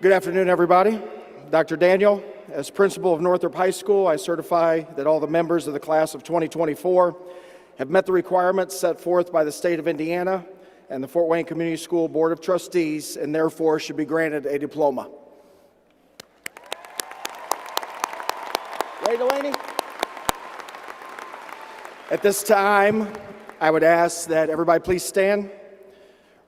Good afternoon, everybody. Dr. Daniel, as principal of Northrop High School, I certify that all the members of the class of 2024 have met the requirements set forth by the state of Indiana and the Fort Wayne Community School Board of Trustees, and therefore should be granted a diploma. Ready, Delaney? At this time, I would ask that everybody please stand.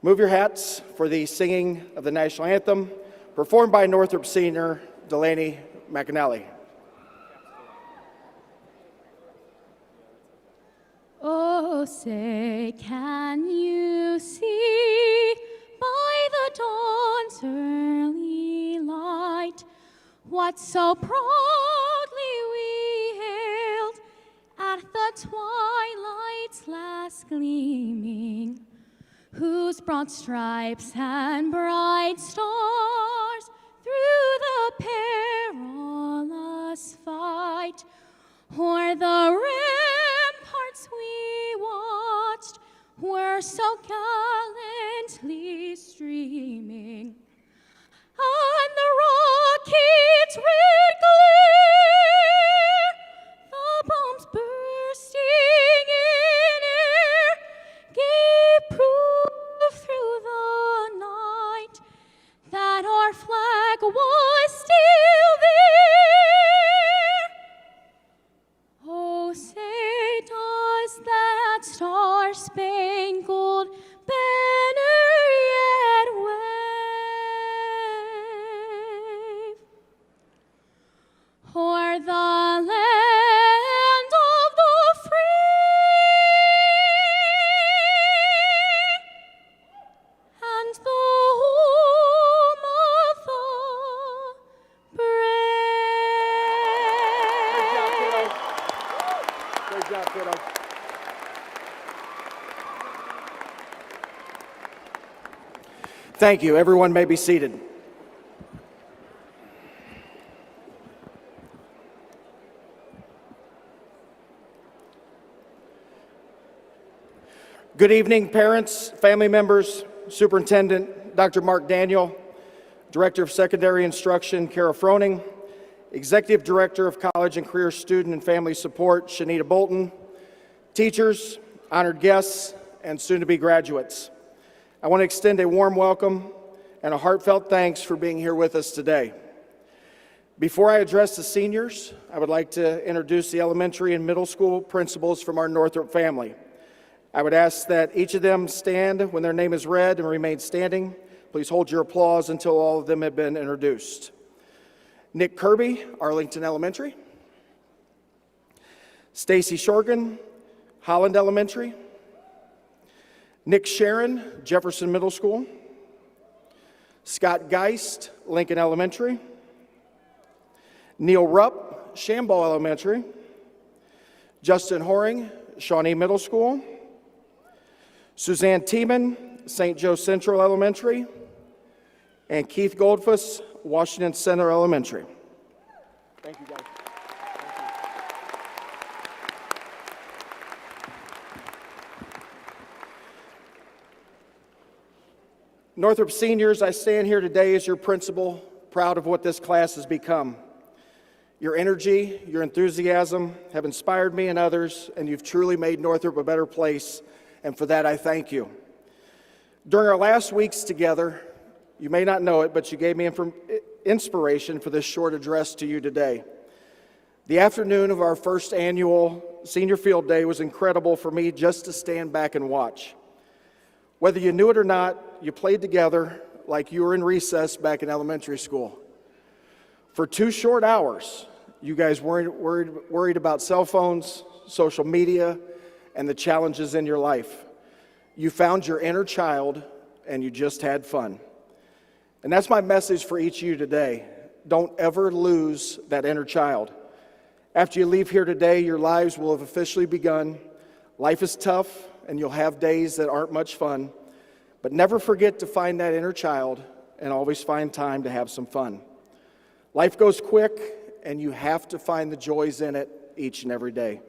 Move your hats for the singing of the national anthem, performed by Northrop senior Delaney McAnally. Oh, say, can you see by the dawn's early light what so proudly we hailed at the twilight's last gleaming, whose broad stripes and bright stars through the perilous fight o'er the ramparts we watched were so gallantly streaming, and the rocket's red glare, the bombs bursting in air, gave proof through the night that our flag was still there. Oh, say, does that star-spangled banner yet wave o'er the land of the free and the home of the brave? Great job, kiddo. Thank you. Everyone may be seated. Good evening, parents, family members, Superintendent Dr. Mark Daniel, Director of Secondary Instruction Kara Froning, Executive Director of College and Career Student and Family Support Shanita Bolton, teachers, honored guests, and soon-to-be graduates. I want to extend a warm welcome and a heartfelt thanks for being here with us today. Before I address the seniors, I would like to introduce the elementary and middle school principals from our Northrop family. I would ask that each of them stand when their name is read and remain standing. Please hold your applause until all of them have been introduced. Nick Kirby, Arlington Elementary. Stacy Shorgan, Holland Elementary. Nick Sharon, Jefferson Middle School. Scott Geist, Lincoln Elementary. Neil Rupp, Shambaugh Elementary. Justin Horing, Shawnee Middle School. Suzanne Tiemann, St. Joe Central Elementary. And Keith Goldfuss, Washington Center Elementary. Thank you, guys. Northrop seniors, I stand here today as your principal, proud of what this class has become. Your energy, your enthusiasm have inspired me and others, and you've truly made Northrop a better place, and for that I thank you. During our last weeks together, you may not know it, but you gave me inspiration for this short address to you today. The afternoon of our first annual Senior Field Day was incredible for me just to stand back and watch. Whether you knew it or not, you played together like you were in recess back in elementary school. For 2 short hours, you guys weren't worried about cell phones, social media, and the challenges in your life. You found your inner child, and you just had fun. And that's my message for each of you today. Don't ever lose that inner child. After you leave here today, your lives will have officially begun. Life is tough, and you'll have days that aren't much fun, but never forget to find that inner child and always find time to have some fun. Life goes quick, and you have to find the joys in it each and every day.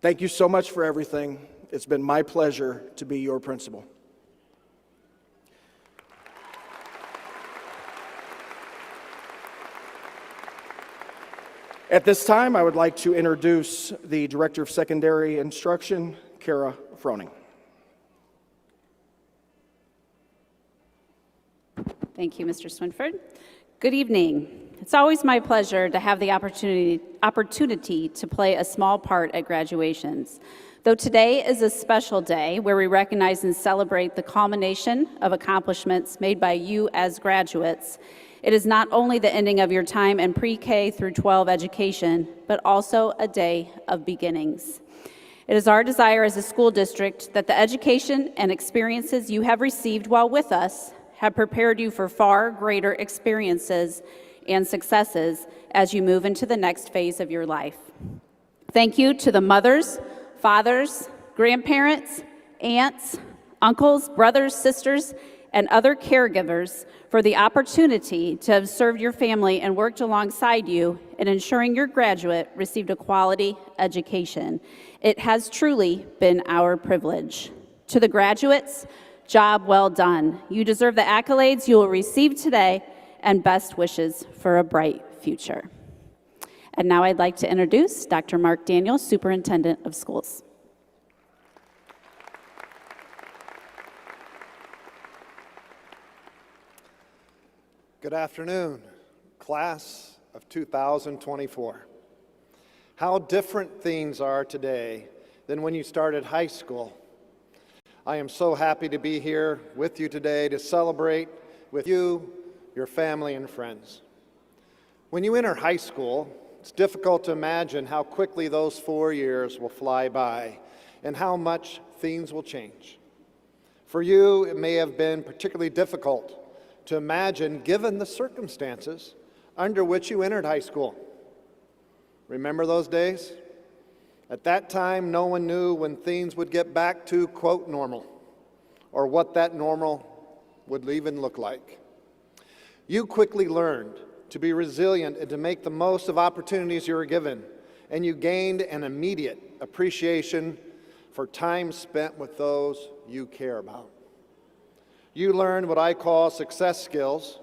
Thank you so much for everything. It's been my pleasure to be your principal. At this time, I would like to introduce the Director of Secondary Instruction, Kara Froning. Thank you, Mr. Swinford. Good evening. It's always my pleasure to have the opportunity to play a small part at graduations. Though today is a special day where we recognize and celebrate the culmination of accomplishments made by you as graduates, it is not only the ending of your time in pre-K through 12 education, but also a day of beginnings. It is our desire as a school district that the education and experiences you have received while with us have prepared you for far greater experiences and successes as you move into the next phase of your life. Thank you to the mothers, fathers, grandparents, aunts, uncles, brothers, sisters, and other caregivers for the opportunity to have served your family and worked alongside you in ensuring your graduate received a quality education. It has truly been our privilege. To the graduates, job well done. You deserve the accolades you will receive today and best wishes for a bright future. And now I'd like to introduce Dr. Mark Daniels, Superintendent of Schools. Good afternoon, class of 2024. How different things are today than when you started high school. I am so happy to be here with you today to celebrate with you, your family, and friends. When you enter high school, it's difficult to imagine how quickly those 4 years will fly by and how much things will change. For you, it may have been particularly difficult to imagine given the circumstances under which you entered high school. Remember those days? At that time, no one knew when things would get back to, quote, normal, or what that normal would even look like. You quickly learned to be resilient and to make the most of opportunities you were given, and you gained an immediate appreciation for time spent with those you care about. You learned what I call success skills.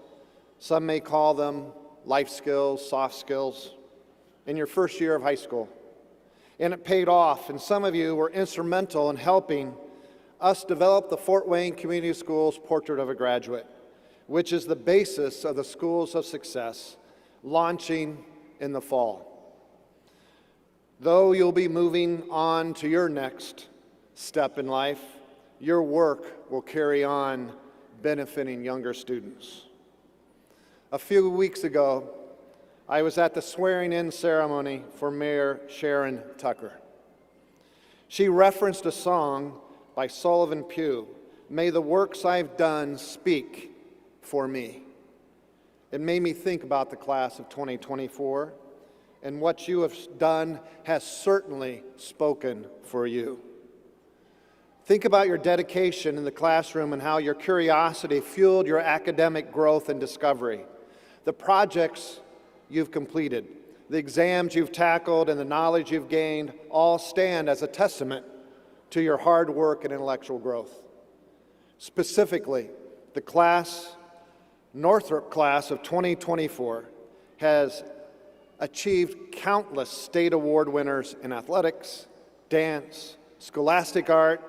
Some may call them life skills, soft skills, in your first year of high school. And it paid off, and some of you were instrumental in helping us develop the Fort Wayne Community Schools Portrait of a Graduate, which is the basis of the Schools of Success, launching in the fall. Though you'll be moving on to your next step in life, your work will carry on benefiting younger students. A few weeks ago, I was at the swearing-in ceremony for Mayor Sharon Tucker. She referenced a song by Sullivan Pugh, "May the works I've done speak for me." It made me think about the class of 2024, and what you have done has certainly spoken for you. Think about your dedication in the classroom and how your curiosity fueled your academic growth and discovery. The projects you've completed, the exams you've tackled, and the knowledge you've gained all stand as a testament to your hard work and intellectual growth. Specifically, the Northrop class of 2024 has achieved countless state award winners in athletics, dance, scholastic art,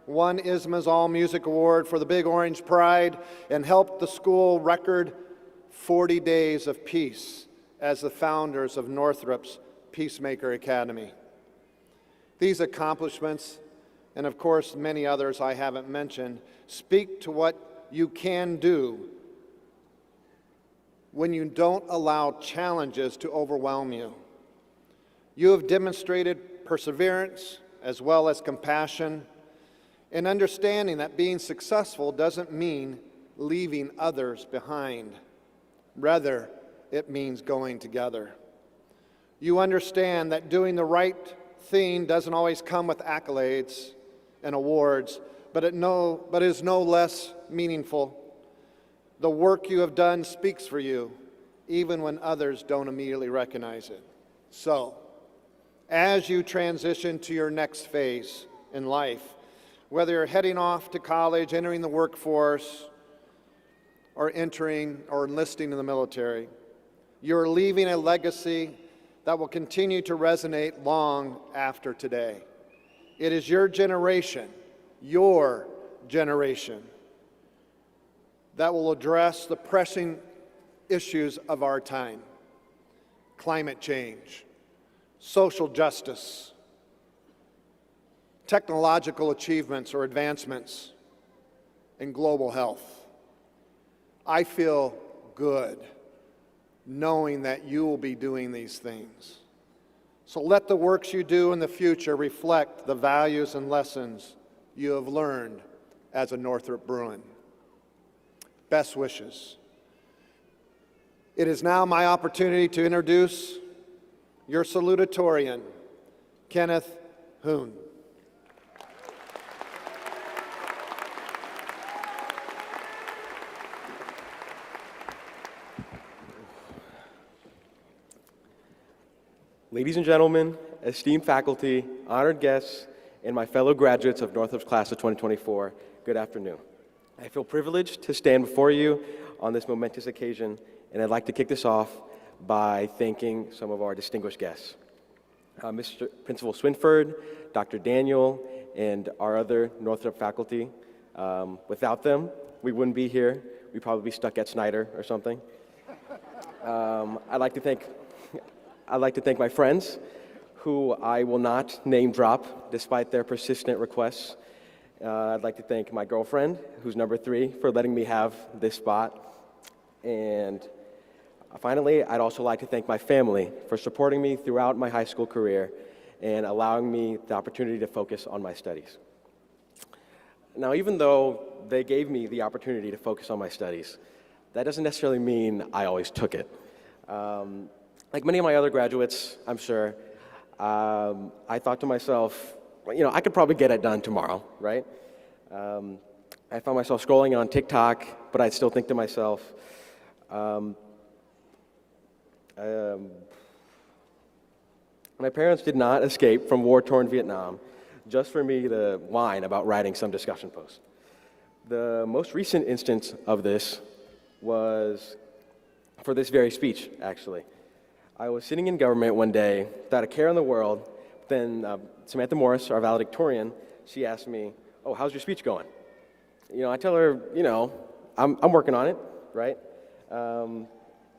won ISMA's All Music Award for the Big Orange Pride, and helped the school record 40 days of peace as the founders of Northrop's Peacemaker Academy. These accomplishments, and of course many others I haven't mentioned, speak to what you can do when you don't allow challenges to overwhelm you. You have demonstrated perseverance as well as compassion and understanding that being successful doesn't mean leaving others behind. Rather, it means going together. You understand that doing the right thing doesn't always come with accolades and awards, but is no less meaningful. The work you have done speaks for you, even when others don't immediately recognize it. So, as you transition to your next phase in life, whether you're heading off to college, entering the workforce, or entering or enlisting in the military, you're leaving a legacy that will continue to resonate long after today. It is your generation, that will address the pressing issues of our time: climate change, social justice, technological achievements or advancements, and global health. I feel good knowing that you will be doing these things. So let the works you do in the future reflect the values and lessons you have learned as a Northrop Bruin. Best wishes. It is now my opportunity to introduce your salutatorian, Kenneth Hoon. Ladies and gentlemen, esteemed faculty, honored guests, and my fellow graduates of Northrop's class of 2024, good afternoon. I feel privileged to stand before you on this momentous occasion, and I'd like to kick this off by thanking some of our distinguished guests. Mr. Principal Swinford, Dr. Daniel, and our other Northrop faculty. Without them, we wouldn't be here. We'd probably be stuck at Snyder or something. I'd like to thank my friends, who I will not name drop despite their persistent requests. I'd like to thank my girlfriend, who's number 3, for letting me have this spot. And finally, I'd also like to thank my family for supporting me throughout my high school career and allowing me the opportunity to focus on my studies. Now, even though they gave me the opportunity to focus on my studies, that doesn't necessarily mean I always took it. Like many of my other graduates, I'm sure, I thought to myself, I could probably get it done tomorrow, right? I found myself scrolling on TikTok, but I'd still think to myself, my parents did not escape from war-torn Vietnam just for me to whine about writing some discussion post. The most recent instance of this was for this very speech, actually. I was sitting in government one day without a care in the world. Then Samantha Morris, our valedictorian, she asked me, "Oh, how's your speech going?" I tell her, I'm working on it, right? And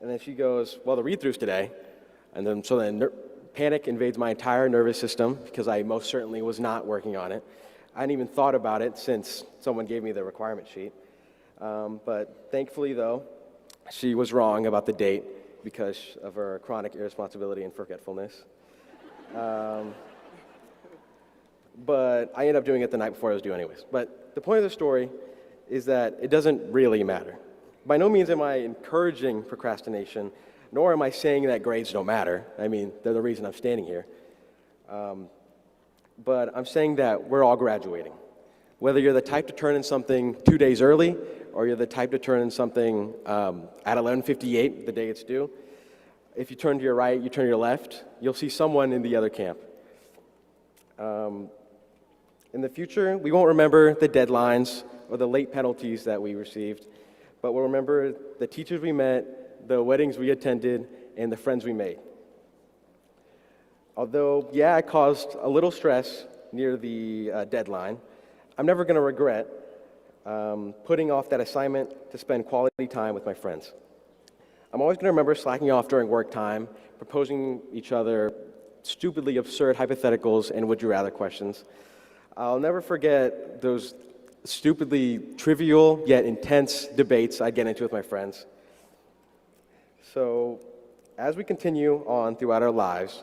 then she goes, "Well, the read-through's today." And then panic invades my entire nervous system because I most certainly was not working on it. I hadn't even thought about it since someone gave me the requirement sheet. But thankfully, though, she was wrong about the date because of her chronic irresponsibility and forgetfulness. But I ended up doing it the night before I was due anyways. But the point of the story is that it doesn't really matter. By no means am I encouraging procrastination, nor am I saying that grades don't matter. I mean, they're the reason I'm standing here. But I'm saying that we're all graduating. Whether you're the type to turn in something 2 days early, or you're the type to turn in something at 11:58, the day it's due, if you turn to your right, you turn to your left, you'll see someone in the other camp. In the future, we won't remember the deadlines or the late penalties that we received, but we'll remember the teachers we met, the weddings we attended, and the friends we made. Although, yeah, I caused a little stress near the deadline, I'm never going to regret putting off that assignment to spend quality time with my friends. I'm always going to remember slacking off during work time, proposing each other stupidly absurd hypotheticals and would-you-rather questions. I'll never forget those stupidly trivial yet intense debates I'd get into with my friends. So, as we continue on throughout our lives,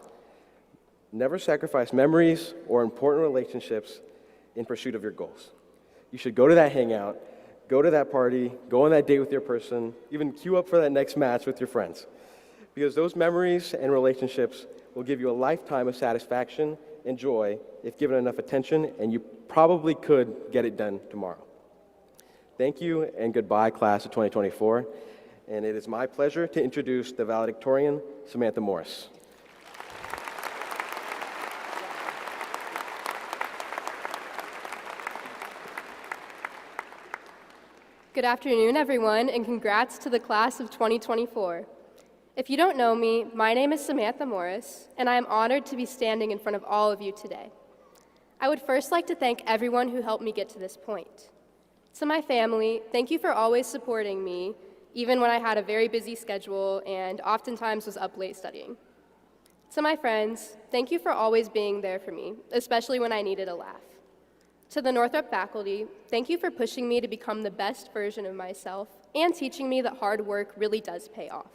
never sacrifice memories or important relationships in pursuit of your goals. You should go to that hangout, go to that party, go on that date with your person, even queue up for that next match with your friends. Because those memories and relationships will give you a lifetime of satisfaction and joy if given enough attention, and you probably could get it done tomorrow. Thank you, and goodbye, class of 2024. And it is my pleasure to introduce the valedictorian, Samantha Morris. Good afternoon, everyone, and congrats to the class of 2024. If you don't know me, my name is Samantha Morris, and I am honored to be standing in front of all of you today. I would first like to thank everyone who helped me get to this point. To my family, thank you for always supporting me, even when I had a very busy schedule and oftentimes was up late studying. To my friends, thank you for always being there for me, especially when I needed a laugh. To the Northrop faculty, thank you for pushing me to become the best version of myself and teaching me that hard work really does pay off.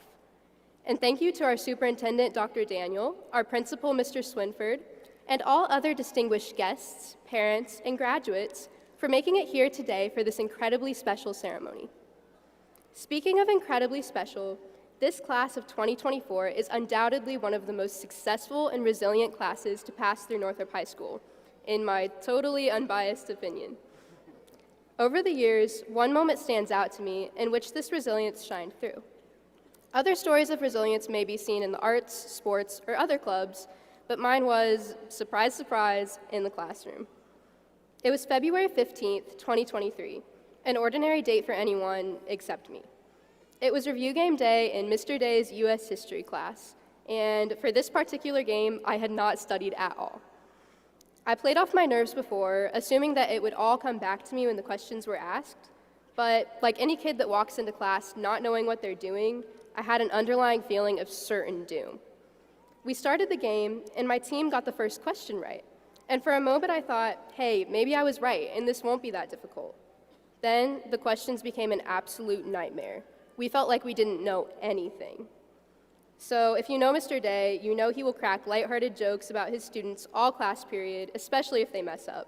And thank you to our superintendent, Dr. Daniel, our principal, Mr. Swinford, and all other distinguished guests, parents, and graduates for making it here today for this incredibly special ceremony. Speaking of incredibly special, this class of 2024 is undoubtedly one of the most successful and resilient classes to pass through Northrop High School, in my totally unbiased opinion. Over the years, one moment stands out to me in which this resilience shined through. Other stories of resilience may be seen in the arts, sports, or other clubs, but mine was, surprise, surprise, in the classroom. It was February 15th, 2023, an ordinary date for anyone except me. It was review game day in Mr. Day's U.S. history class, and for this particular game, I had not studied at all. I played off my nerves before, assuming that it would all come back to me when the questions were asked, but like any kid that walks into class not knowing what they're doing, I had an underlying feeling of certain doom. We started the game, and my team got the first question right, and for a moment I thought, hey, maybe I was right, and this won't be that difficult. Then the questions became an absolute nightmare. We felt like we didn't know anything. So if you know Mr. Day, you know he will crack lighthearted jokes about his students all class period, especially if they mess up.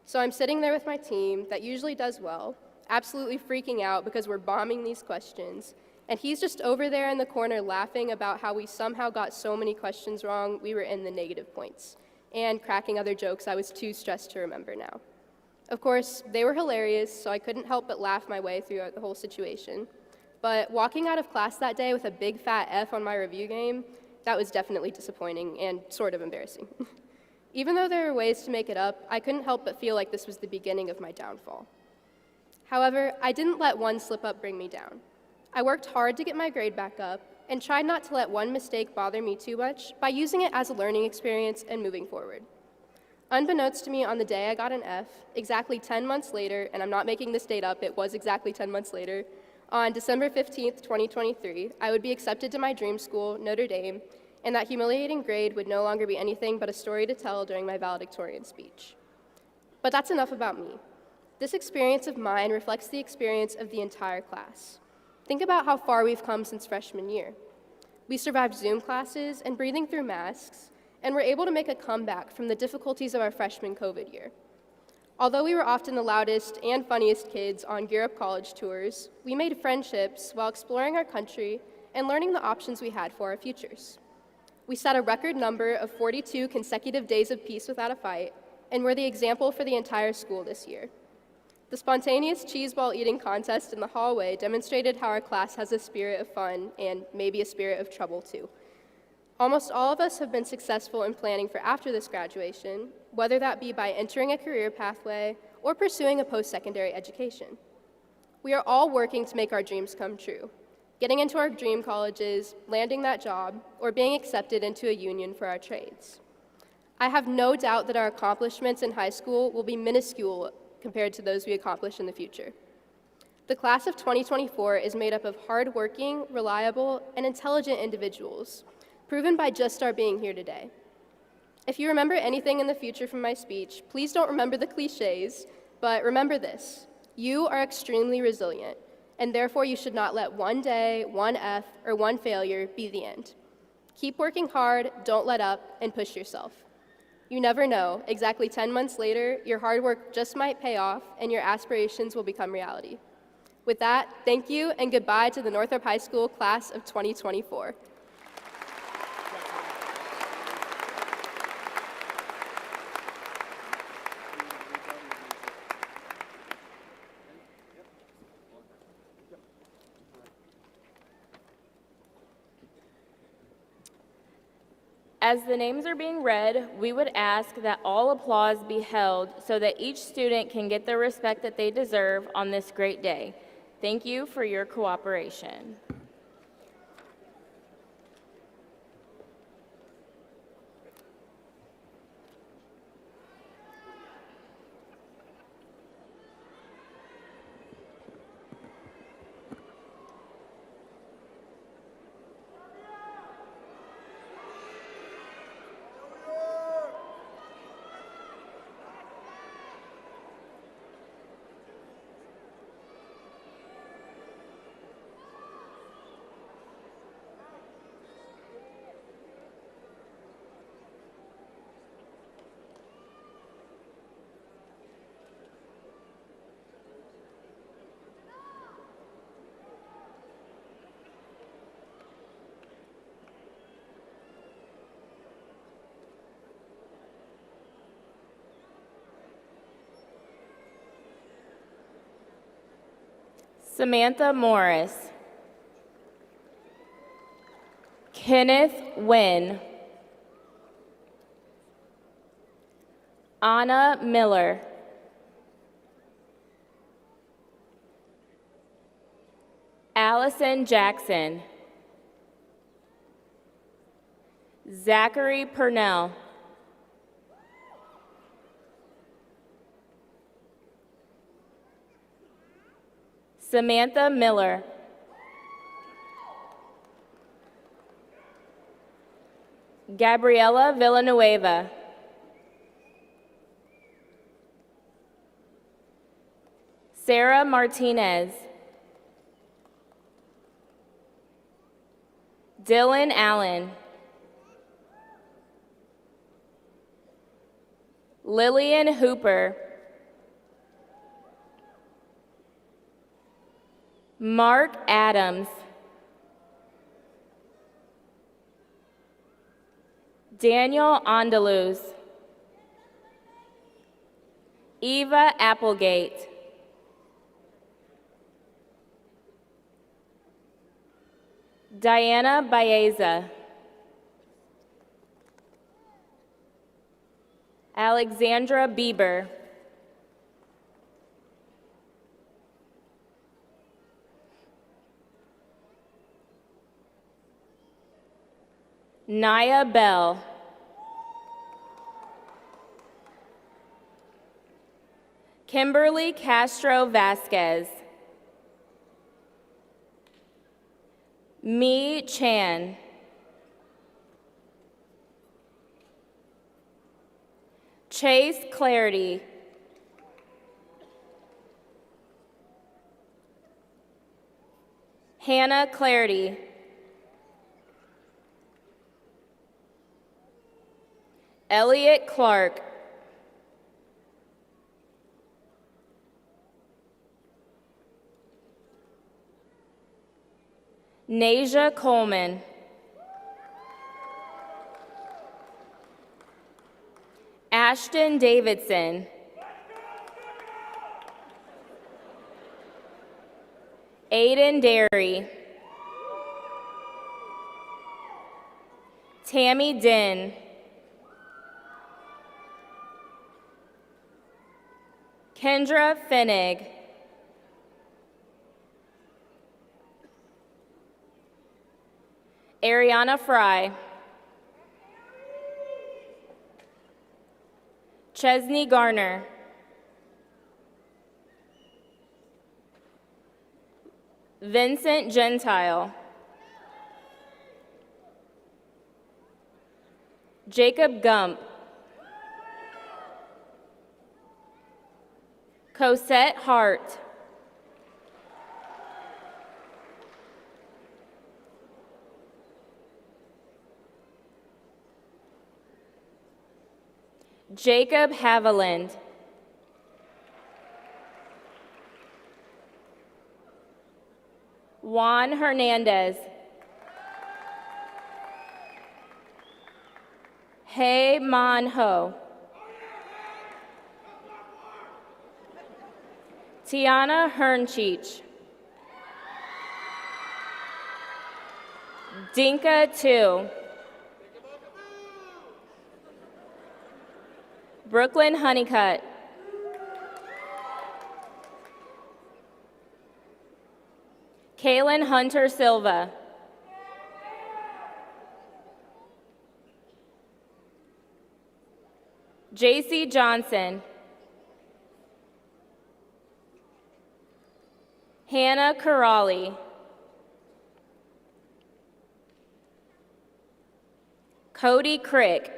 So I'm sitting there with my team that usually does well, absolutely freaking out because we're bombing these questions, and he's just over there in the corner laughing about how we somehow got so many questions wrong we were in the negative points, and cracking other jokes I was too stressed to remember now. Of course, they were hilarious, so I couldn't help but laugh my way through the whole situation. But walking out of class that day with a big fat F on my review game, that was definitely disappointing and sort of embarrassing. Even though there were ways to make it up, I couldn't help but feel like this was the beginning of my downfall. However, I didn't let one slip up bring me down. I worked hard to get my grade back up and tried not to let one mistake bother me too much by using it as a learning experience and moving forward. Unbeknownst to me, on the day I got an F, exactly 10 months later, and I'm not making this date up, it was exactly 10 months later, on December 15th, 2023, I would be accepted to my dream school, Notre Dame, and that humiliating grade would no longer be anything but a story to tell during my valedictorian speech. But that's enough about me. This experience of mine reflects the experience of the entire class. Think about how far we've come since freshman year. We survived Zoom classes and breathing through masks, and were able to make a comeback from the difficulties of our freshman COVID year. Although we were often the loudest and funniest kids on Gear Up College tours, we made friendships while exploring our country and learning the options we had for our futures. We set a record number of 42 consecutive days of peace without a fight, and were the example for the entire school this year. The spontaneous cheese ball eating contest in the hallway demonstrated how our class has a spirit of fun and maybe a spirit of trouble too. Almost all of us have been successful in planning for after this graduation, whether that be by entering a career pathway or pursuing a post-secondary education. We are all working to make our dreams come true, getting into our dream colleges, landing that job, or being accepted into a union for our trades. I have no doubt that our accomplishments in high school will be minuscule compared to those we accomplish in the future. The class of 2024 is made up of hardworking, reliable, and intelligent individuals, proven by just our being here today. If you remember anything in the future from my speech, please don't remember the cliches, but remember this: you are extremely resilient, and therefore you should not let one day, one F, or one failure be the end. Keep working hard, don't let up, and push yourself. You never know, exactly 10 months later, your hard work just might pay off and your aspirations will become reality. With that, thank you and goodbye to the Northrop High School class of 2024. As the names are being read, we would ask that all applause be held so that each student can get the respect that they deserve on this great day. Thank you for your cooperation. Samantha Morris. Kenneth Wynn. Anna Miller. Allison Jackson. Zachary Purnell. Samantha Miller. Gabriela Villanueva. Sarah Martinez. Dylan Allen. Lillian Hooper. Mark Adams. Daniel Andaluz. Eva Applegate. Diana Baeza. Alexandra Bieber. Naya Bell. Kimberly Castro Vasquez. Mi Chan. Chase Clarity. Hannah Clarity. Elliot Clark. Nasia Coleman. Ashton Davidson. Aiden Derry. Tammy Din. Kendra Finnig. Ariana Fry. Chesney Garner. Vincent Gentile. Jacob Gump. Cosette Hart. Jacob Haviland. Juan Hernandez. Hey Man Ho. Tiana Herncheech. Dinka 2. Brooklyn Honeycutt. Kaylin Hunter Silva. JC Johnson. Hannah Corrali. Cody Crick.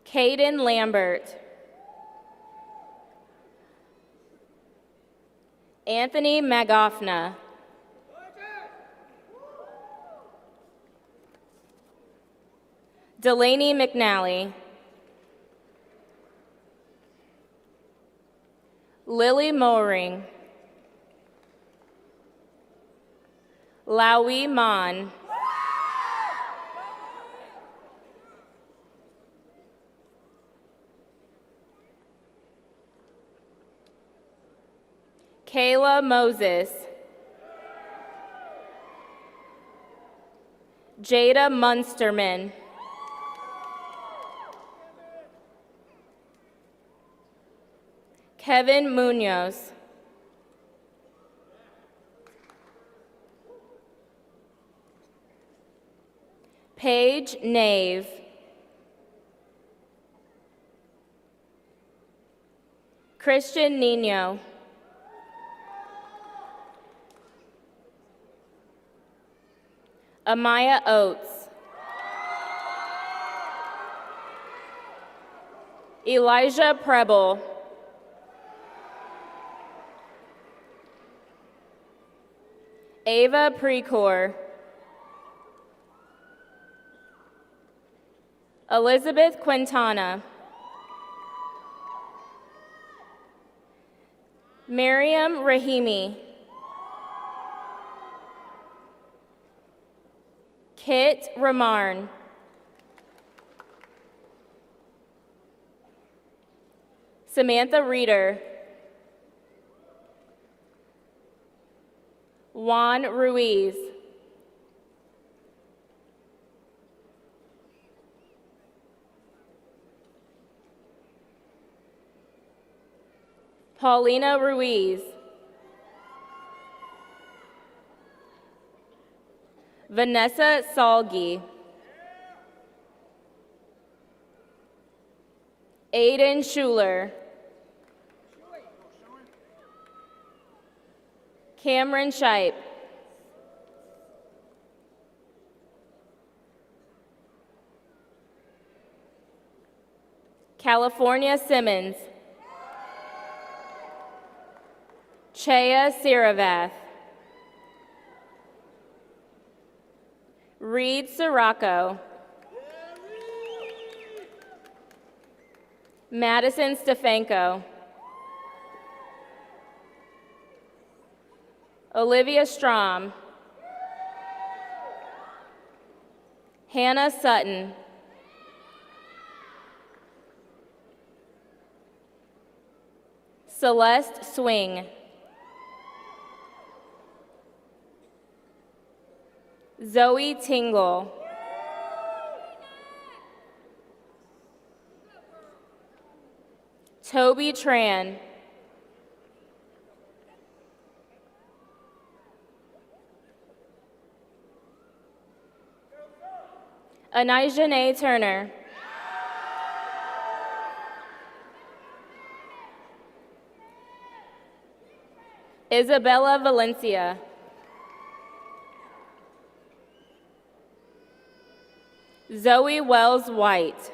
Caden Lambert. Anthony Magoffna. Delaney McNally. Lily Moring. Laui Mon. Kayla Moses. Jada Munsterman. Kevin Munoz. Paige Nave. Christian Nino. Amaya Oates. Elijah Preble. Ava Precor. Elizabeth Quintana. Miriam Rahimi. Kit Ramarn. Samantha Reeder. Juan Ruiz. Paulina Ruiz. Vanessa Salgi. Aiden Schuler. Cameron Shipe. California Simmons. Chea Siravath. Reed Sirocco. Madison Stefanko. Olivia Strom. Hannah Sutton. Celeste Swing. Zoe Tingle. Toby Tran. Anijanae Turner. Isabella Valencia. Zoe Wells White.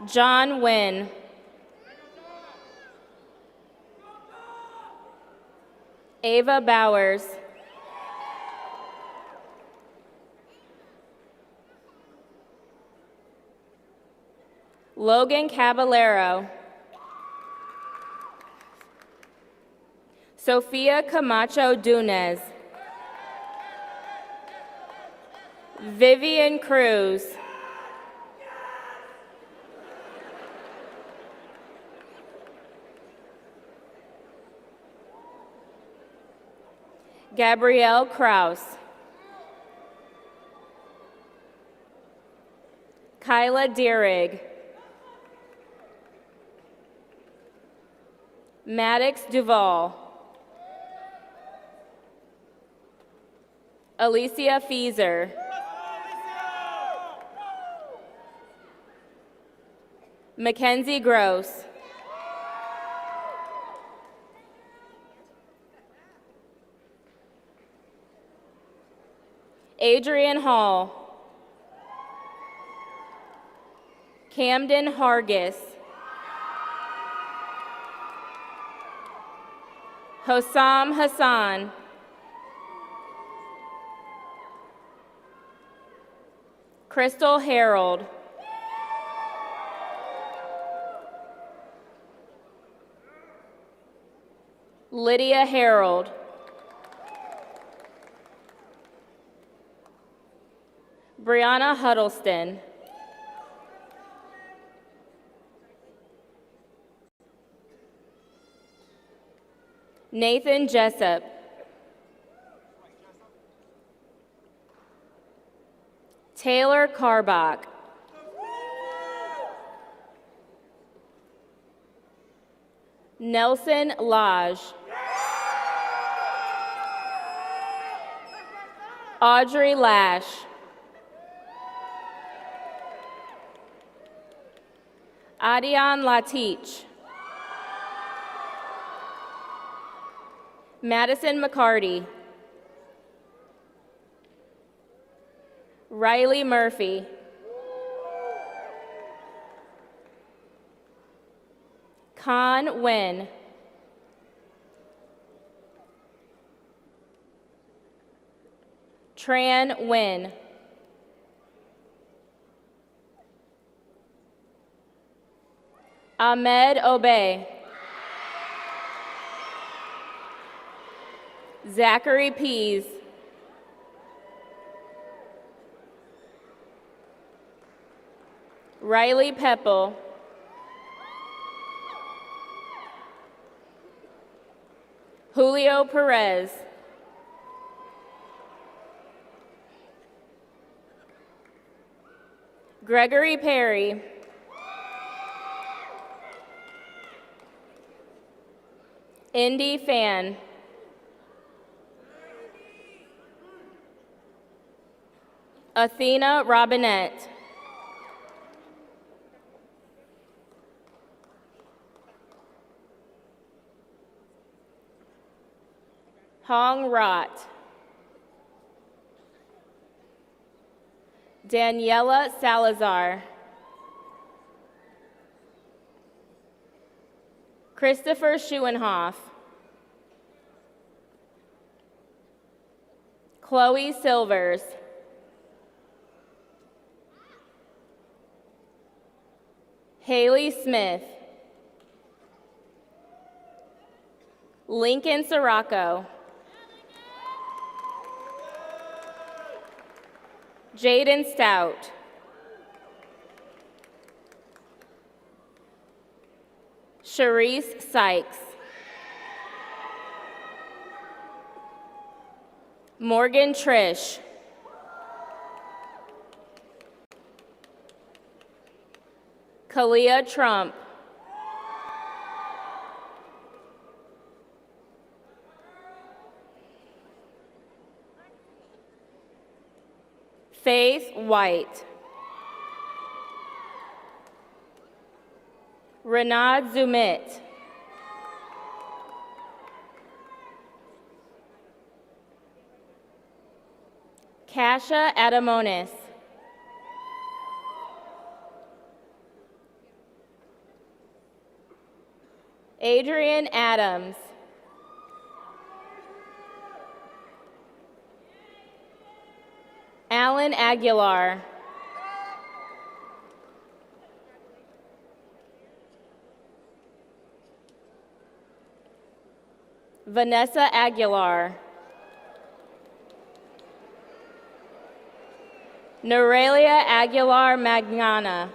John Wynn. Ava Bowers. Logan Caballero. Sofia Camacho Dunez. Vivian Cruz. Gabrielle Kraus. Kyla Deerig. Maddox Duvall. Alicia Feezer. Mackenzie Gross. Adrian Hall. Camden Hargis. Hossam Hassan. Crystal Harold. Lydia Harold. Brianna Huddleston. Nathan Jessup. Taylor Carbach. Nelson Lodge. Audrey Lash. Adian Latich. Madison McCarty. Riley Murphy. Con Nguyen. Tran Nguyen. Ahmed Obey. Zachary Pease. Riley Pepple. Julio Perez. Gregory Perry. Indy Fan. Athena Robinette. Hong Rot. Daniela Salazar. Christopher Schuenhoff. Chloe Silvers. Haley Smith. Lincoln Sirocco. Jaden Stout. Sharice Sykes. Morgan Trish. Kalia Trump. Faith White. Renad Zumit. Kasha Adamonis. Adrian Adams. Alan Aguilar. Vanessa Aguilar. Norelia Aguilar Magnana.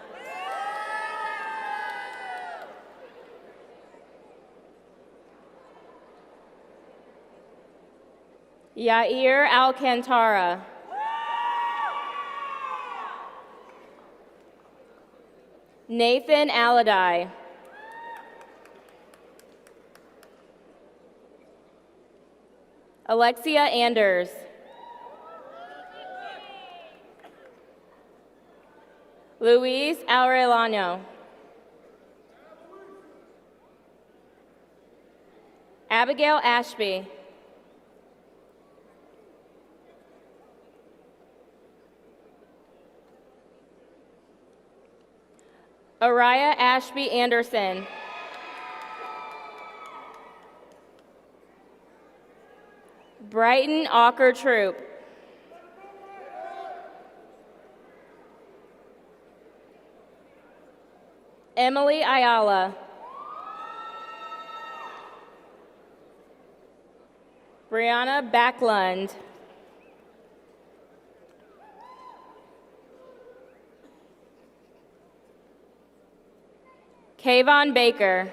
Yair Alcantara. Nathan Alladai. Alexia Anders. Luis Aurelano. Abigail Ashby. Araya Ashby Anderson. Brighton Ocker Troop. Emily Ayala. Brianna Backlund. Kayvon Baker.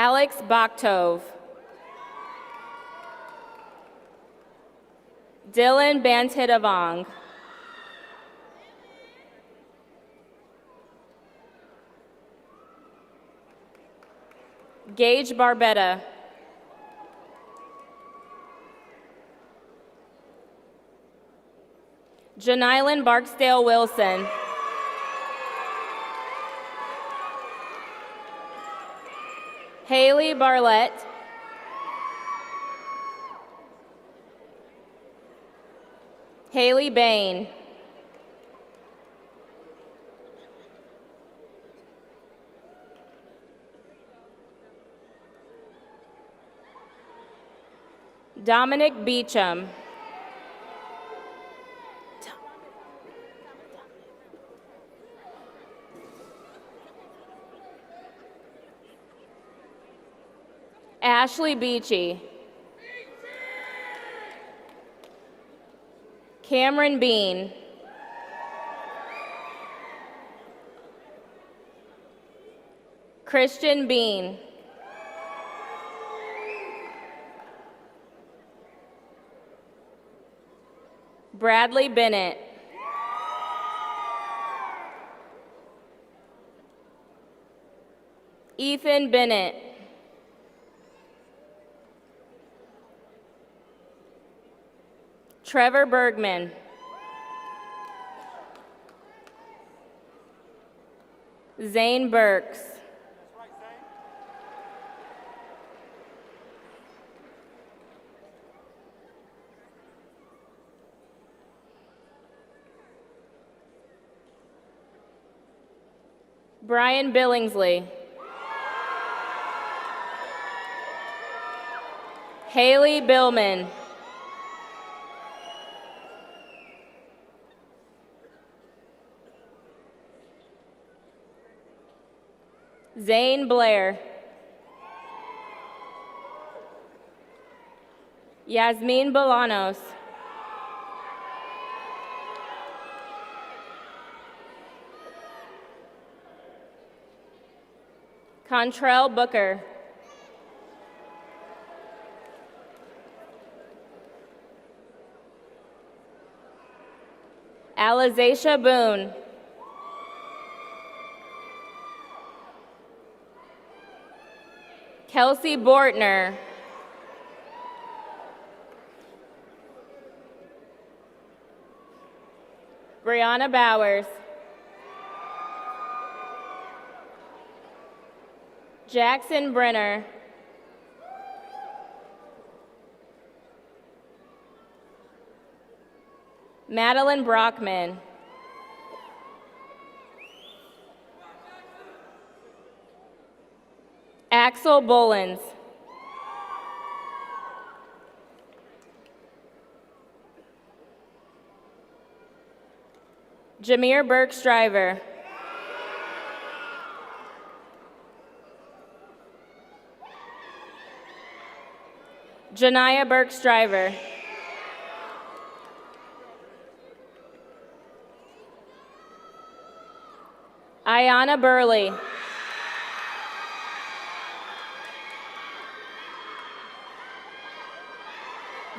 Alex Bakhtov. Dylan Bantidavong. Gage Barbetta. Janilyn Barksdale Wilson. Haley Barlett. Haley Bain. Dominic Beecham. Ashley Beachy. Cameron Bean. Christian Bean. Bradley Bennett. Ethan Bennett. Trevor Bergman. Zane Burks. Brian Billingsley. Haley Billman. Zane Blair. Yasmin Bolanos. Contrell Booker. Alizacia Boone. Kelsey Bortner. Brianna Bowers. Jackson Brenner. Madeline Brockman. Axel Bolins. Jameer Burke-Striver. Janiyah Burke-Striver. Ayana Burley.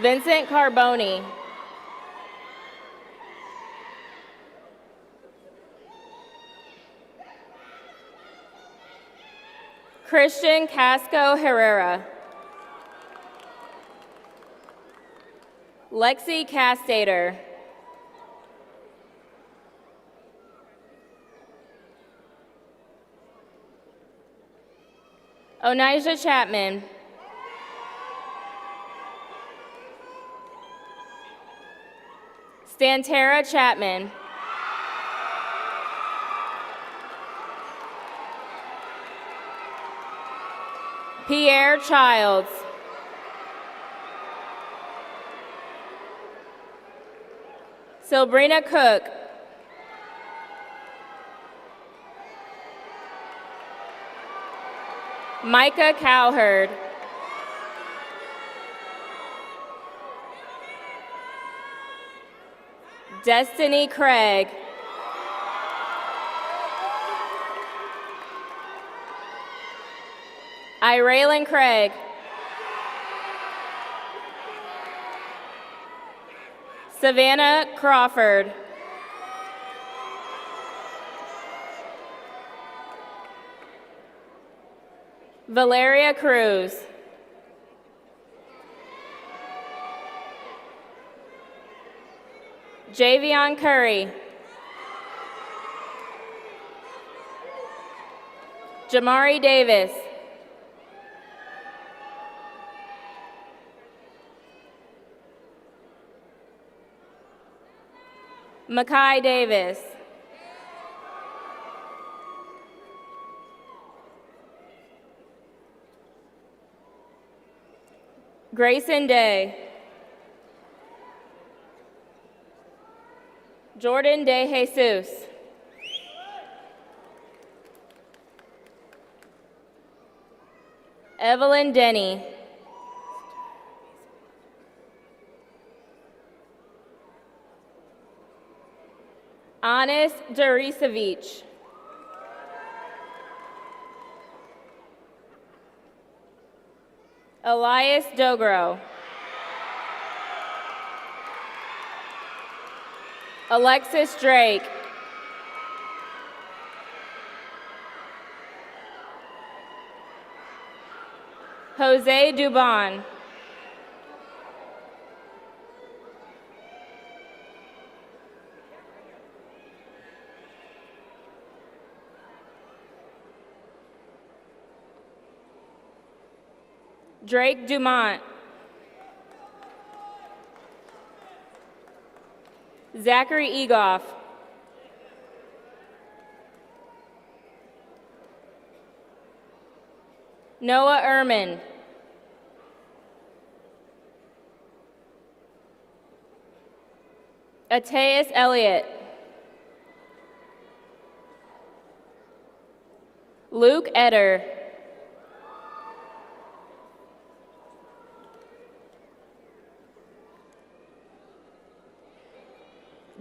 Vincent Carboni. Christian Casco Herrera. Lexi Castater. Onijah Chapman. Stantera Chapman. Pierre Childs. Sabrina Cook. Micah Cowherd. Destiny Craig. Iraylin Craig. Savannah Crawford. Valeria Cruz. Javion Curry. Jamari Davis. Makai Davis. Grayson Day. Jordan De Jesus. Evelyn Denny. Anis Darisovic. Elias Dogro. Alexis Drake. Jose Dubon. Drake Dumont. Zachary Egoff. Noah Ehrman. Ateus Elliott. Luke Eder.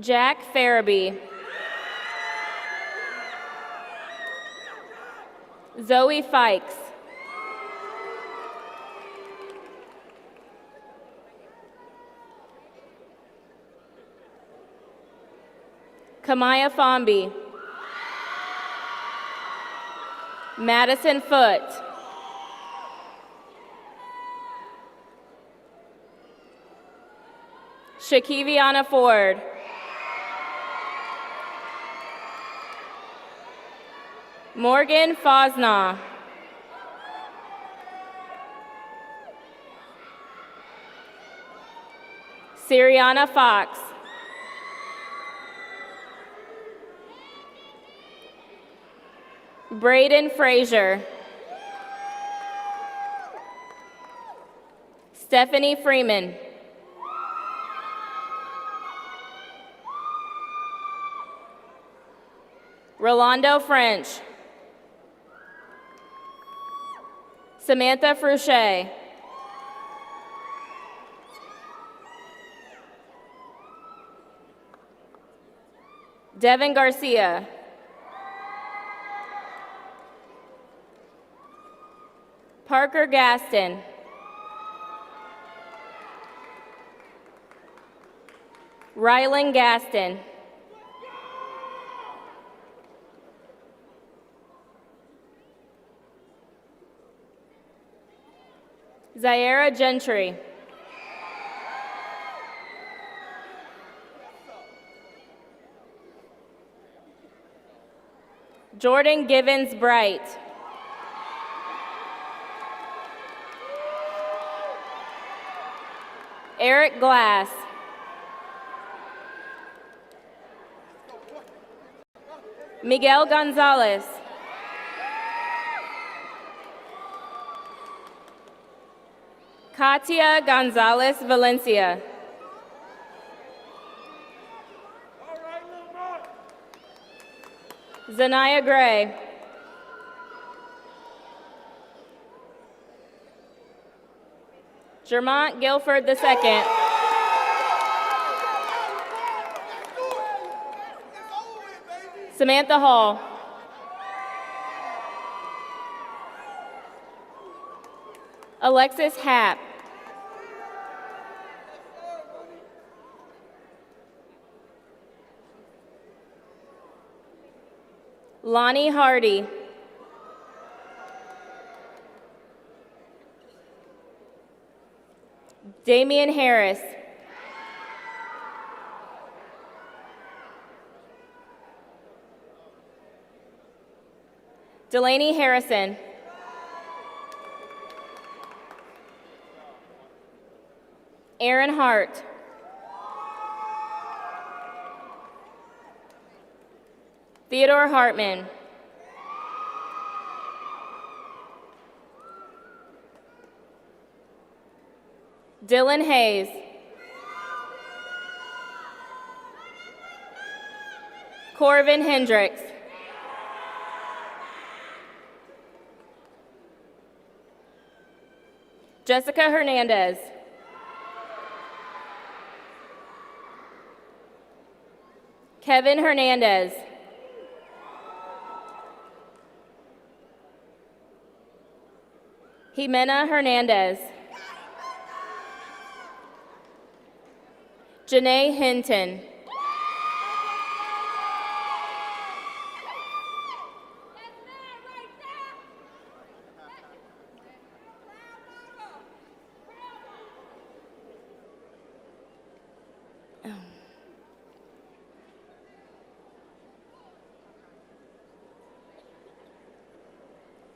Jack Farabee. Zoe Fikes. Kamaya Fomby. Madison Foote. Shakiviana Ford. Morgan Fosnaw. Siriana Fox. Braden Frazier. Stephanie Freeman. Rolando French. Samantha Fruchet. Devin Garcia. Parker Gaston. Rylan Gaston. Zaira Gentry. Jordan Givens Bright. Eric Glass. Miguel Gonzalez. Katia Gonzalez Valencia. Zanaya Gray. Jermont Guilford II. Samantha Hall. Alexis Happ. Lonnie Hardy. Damian Harris. Delaney Harrison. Aaron Hart. Theodore Hartman. Dylan Hayes. Corvin Hendricks. Jessica Hernandez. Kevin Hernandez. Jimena Hernandez. Janae Hinton.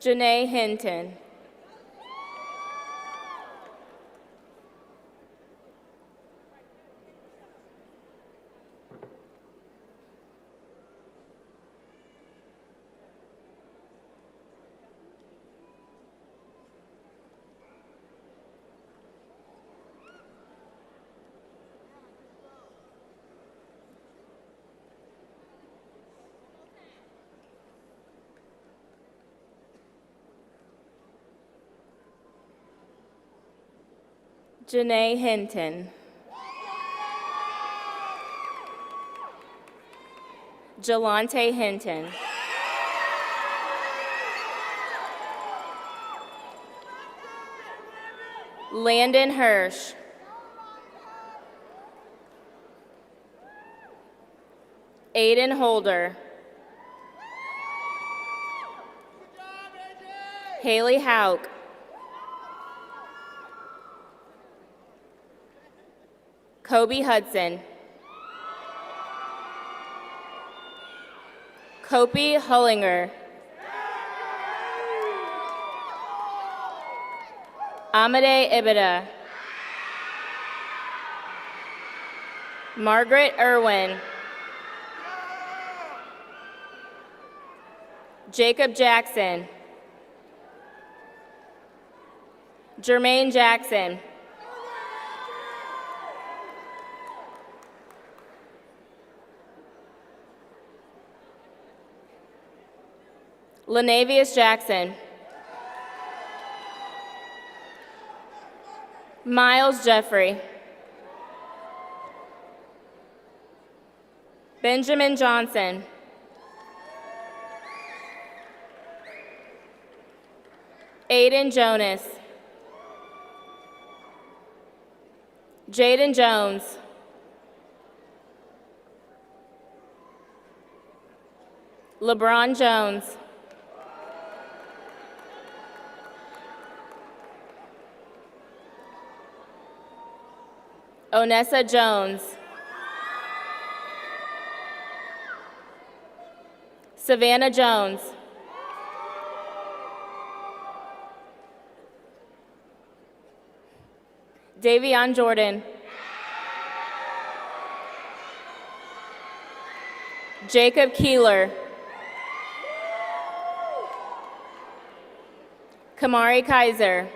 Janae Hinton. Janae Hinton. Jelante Hinton. Landon Hirsch. Aiden Holder. Haley Hauk. Kobe Hudson. Kopi Hullinger. Amade Ibida. Margaret Irwin. Jacob Jackson. Jermaine Jackson. Lenavius Jackson. Miles Jeffrey. Benjamin Johnson. Aiden Jonas. Jaden Jones. LeBron Jones. Onessa Jones. Savannah Jones. Davion Jordan. Jacob Keeler. Kamari Kaiser.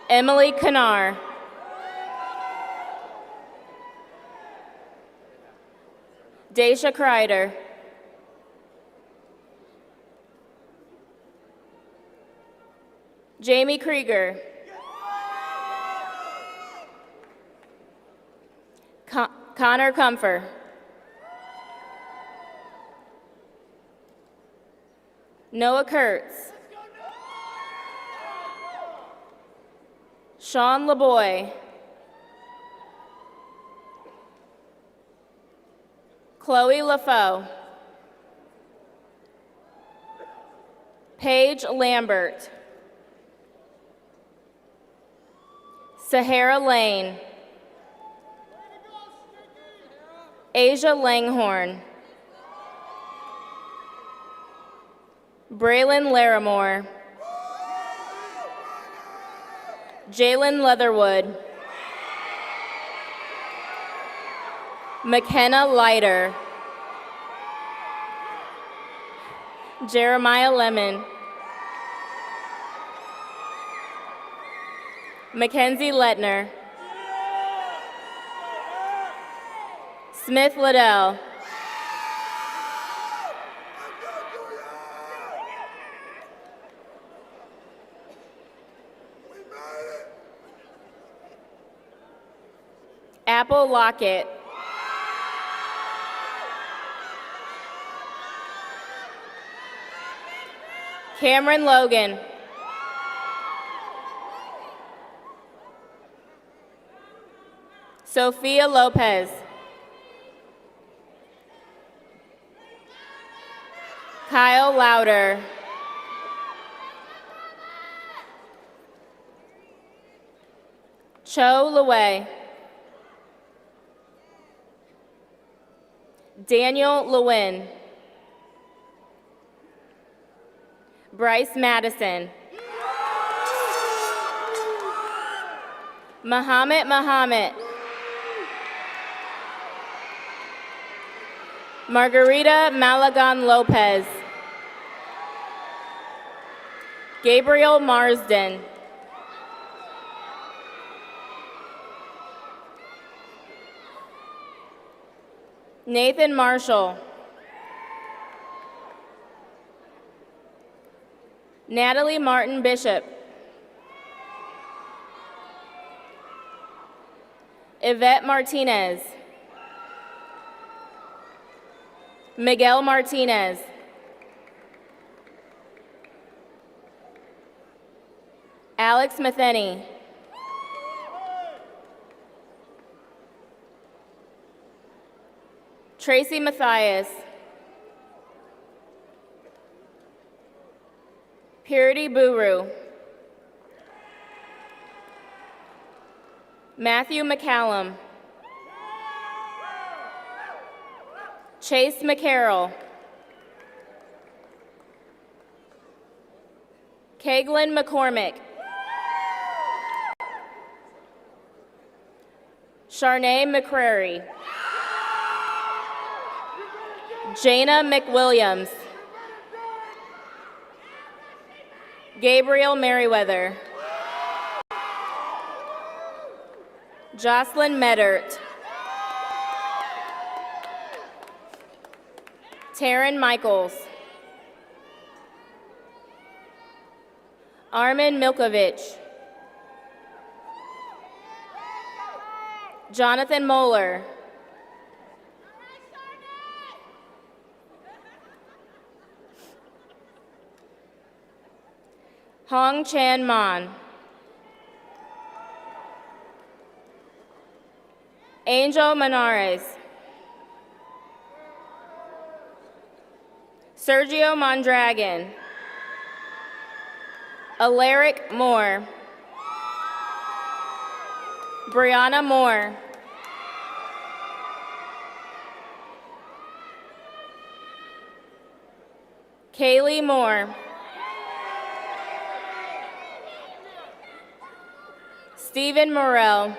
Emily Kanar. Daisha Kreider. Jamie Krieger. Connor Comfer. Noah Kurtz. Sean LeBoy. Chloe LaFoe. Paige Lambert. Sahara Lane. Asia Langhorn. Braylon Larimore. Jalen Leatherwood. McKenna Leiter. Jeremiah Lemon. Mackenzie Letner. Smith Liddell. Apple Lockett. Cameron Logan. Sophia Lopez. Kyle Louder. Cho Leway. Daniel Lewin. Bryce Madison. Muhammad. Margarita Malagon Lopez. Gabriel Marsden. Nathan Marshall. Natalie Martin Bishop. Yvette Martinez. Miguel Martinez. Alex Matheny. Tracy Mathias. Purity Buru. Matthew McCallum. Chase McCarroll. Kaglin McCormick. Sharnae McCrary. Jana McWilliams. Gabriel Merriweather. Jocelyn Meddert. Taryn Michaels. Armin Milkovich. Jonathan Moeller. Hong Chan Mon. Angel Manares. Sergio Mondragon. Alaric Moore. Brianna Moore. Kaylee Moore. Stephen Morrell.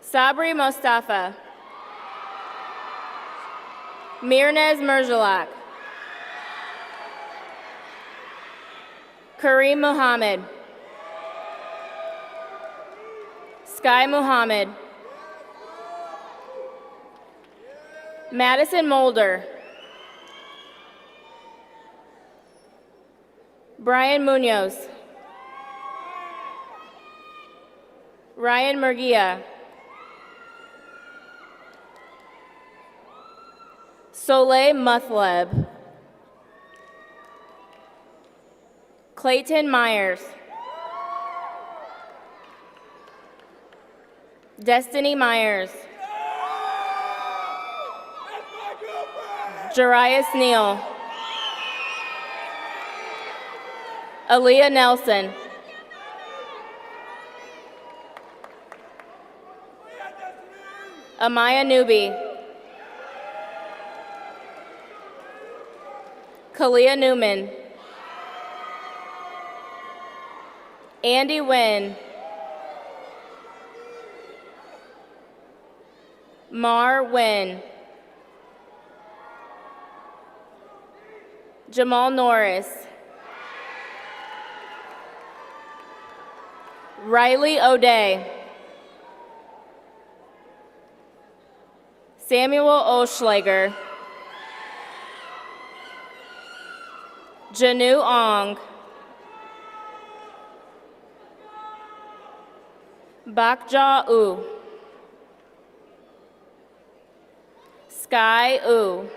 Sabri Mostafa. Mirnez Merjalak. Kareem Muhammad. Sky Muhammad. Madison Mulder. Brian Munoz. Ryan Murguia. Soleil Muthleb. Clayton Myers. Destiny Myers. Jarius Neal. Aaliyah Nelson. Amaya Newby. Kalia Newman. Andy Wynn. Mar Wynn. Jamal Norris. Riley O'Day. Samuel Oschlager. Janu Ong. Bakja U. Sky U.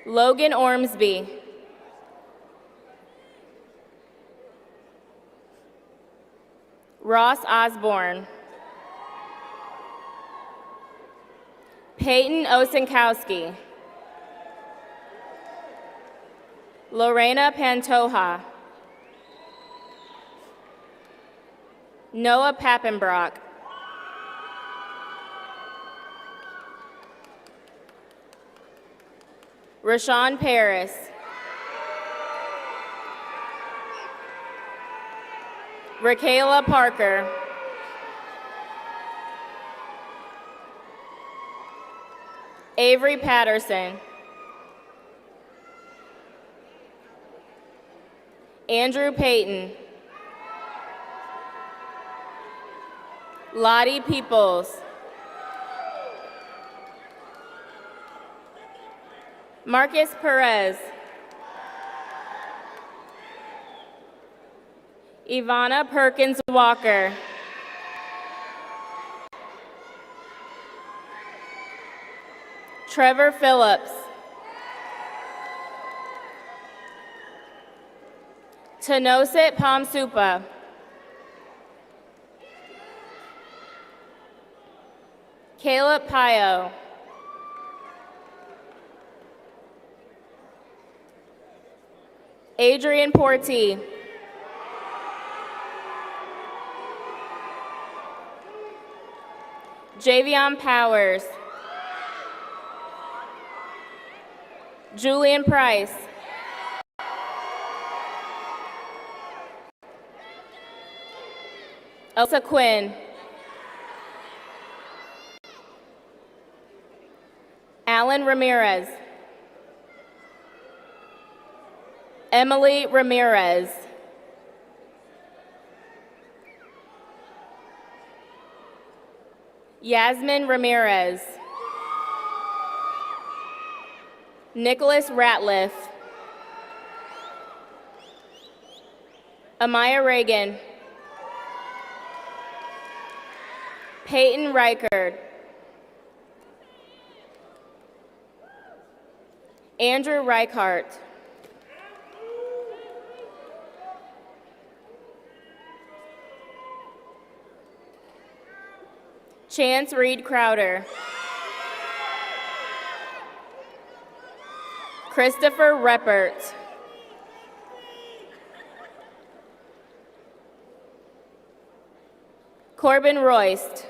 Logan Ormsby. Ross Osborne. Peyton Osenkowski. Lorena Pantoja. Noah Pappenbrock. Rashawn Paris. Rakayla Parker. Avery Patterson. Andrew Payton. Lottie Peoples. Marcus Perez. Ivana Perkins Walker. Trevor Phillips. Tanosit Pomsupa. Caleb Pio. Adrian Porti. Javion Powers. Julian Price. Elsa Quinn. Alan Ramirez. Emily Ramirez. Yasmin Ramirez. Nicholas Ratliff. Amaya Reagan. Peyton Reichard. Andrew Reichart. Chance Reed Crowder. Christopher Reppert. Corbin Royst.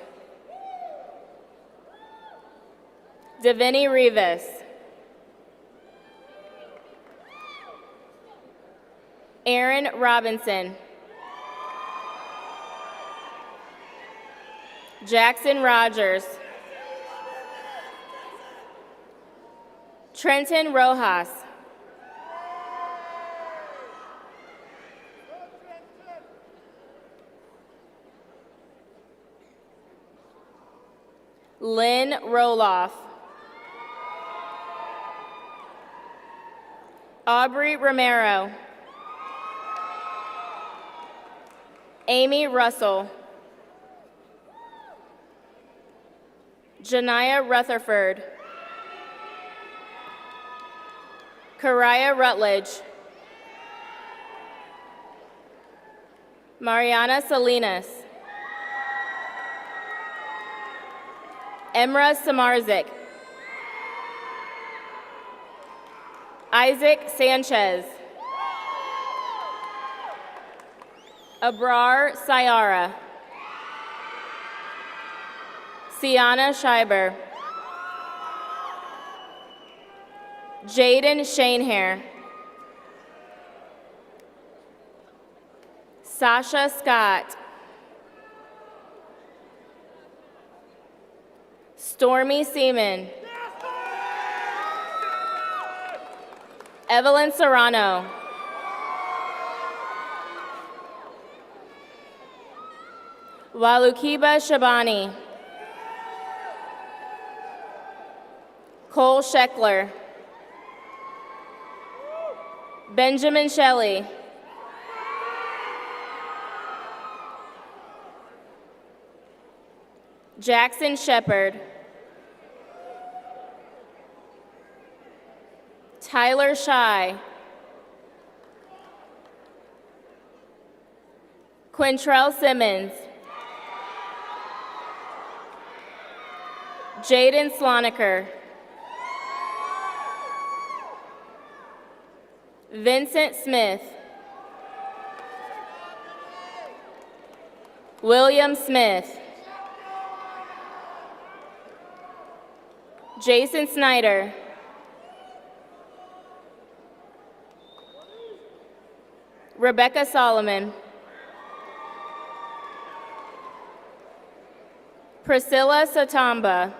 Davini Rivas. Aaron Robinson. Jackson Rogers. Trenton Rojas. Lynn Roloff. Aubrey Romero. Amy Russell. Janiyah Rutherford. Kariah Rutledge. Mariana Salinas. Emra Samarzik. Isaac Sanchez. Abrar Sayara. Sienna Schreiber. Jaden Shanehair. Sasha Scott. Stormy Seaman. Evelyn Serrano. Walukiba Shabani. Cole Scheckler. Benjamin Shelley. Jackson Shepard. Tyler Shy. Quintrell Simmons. Jaden Sloniker. Vincent Smith. William Smith. Jason Snyder. Rebecca Solomon. Priscilla Sotamba.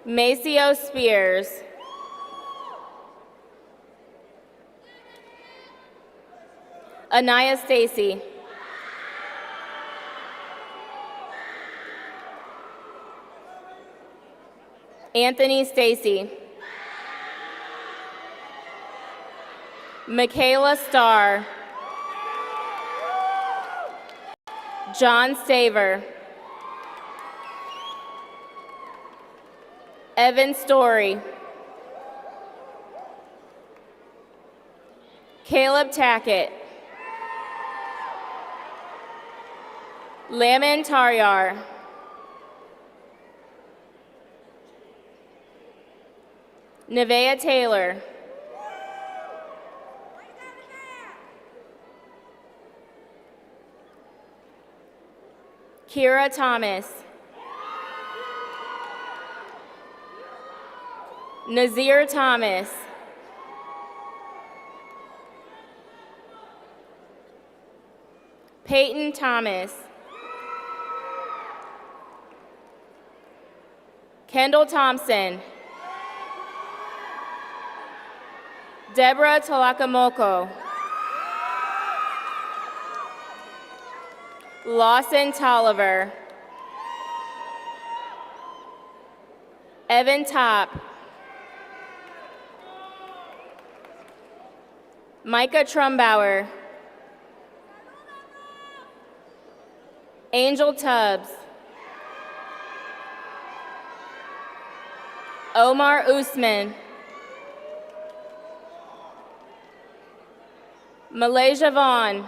Maceo Spears. Anaya Stacy. Anthony Stacy. Michaela Starr. John Staver. Evan Story. Caleb Tackett. Lamin Taryar. Nevaeh Taylor. Kira Thomas. Nazir Thomas. Peyton Thomas. Kendall Thompson. Deborah Talakamoko. Lawson Tolliver. Evan Top. Micah Trumbauer. Angel Tubbs. Omar Usman. Malaysia Vaughn.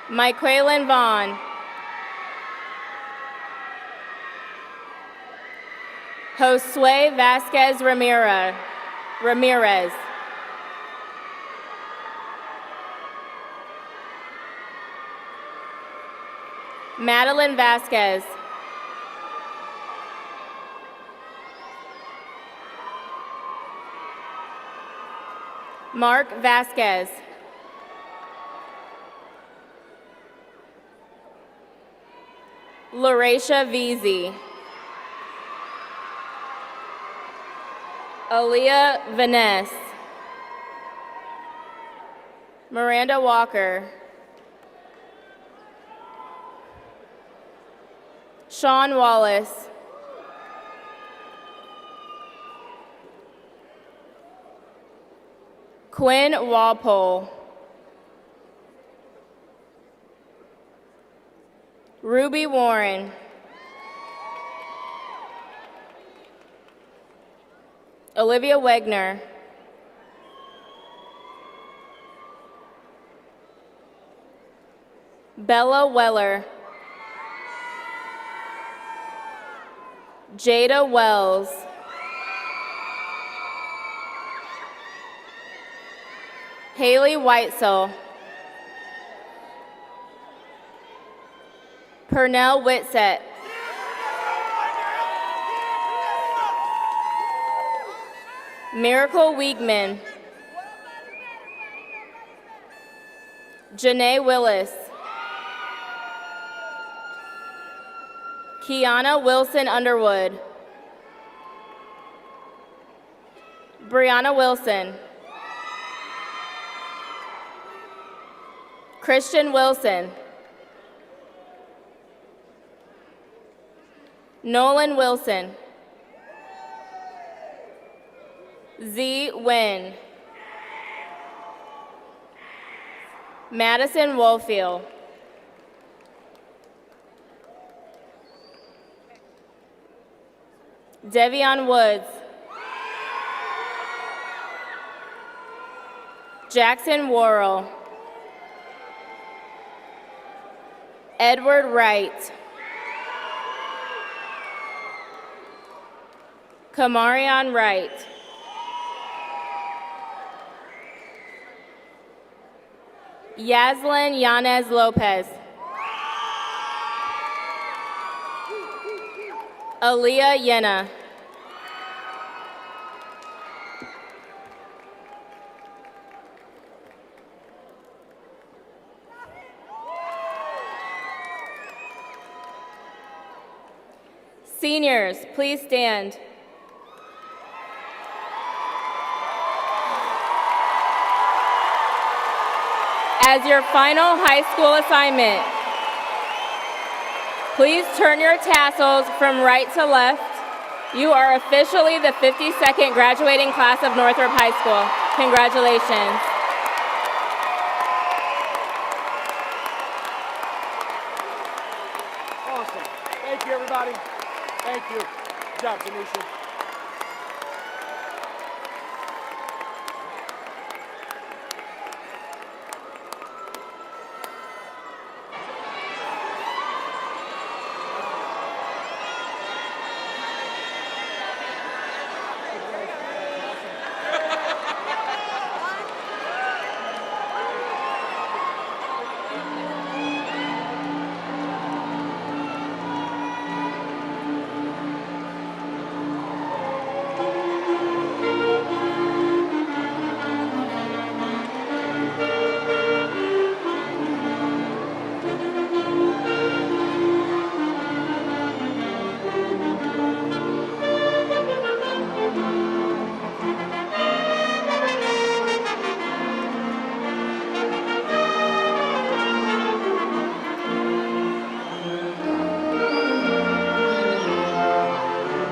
Myquailin Vaughn. Josue Vasquez Ramirez. Madeline Vasquez. Mark Vasquez. Lauracia Veazey. Aaliyah Vaness. Miranda Walker. Sean Wallace. Quinn Walpole. Ruby Warren. Olivia Wegner. Bella Weller. Jada Wells. Haley Whitesell. Pernell Whitsett. Miracle Wiegman. Janae Willis. Kiana Wilson Underwood. Brianna Wilson. Christian Wilson. Nolan Wilson. Z. Wynn. Madison Woolfield. Devion Woods. Jackson Worrell. Edward Wright. Kamarion Wright. Yaslin Yanez Lopez. Aaliyah Yena. Seniors, please stand. As your final high school assignment, please turn your tassels from right to left. You are officially the 52nd graduating class of Northrop High School. Congratulations. Awesome. Thank you, everybody. Thank you. Good job, Tanisha.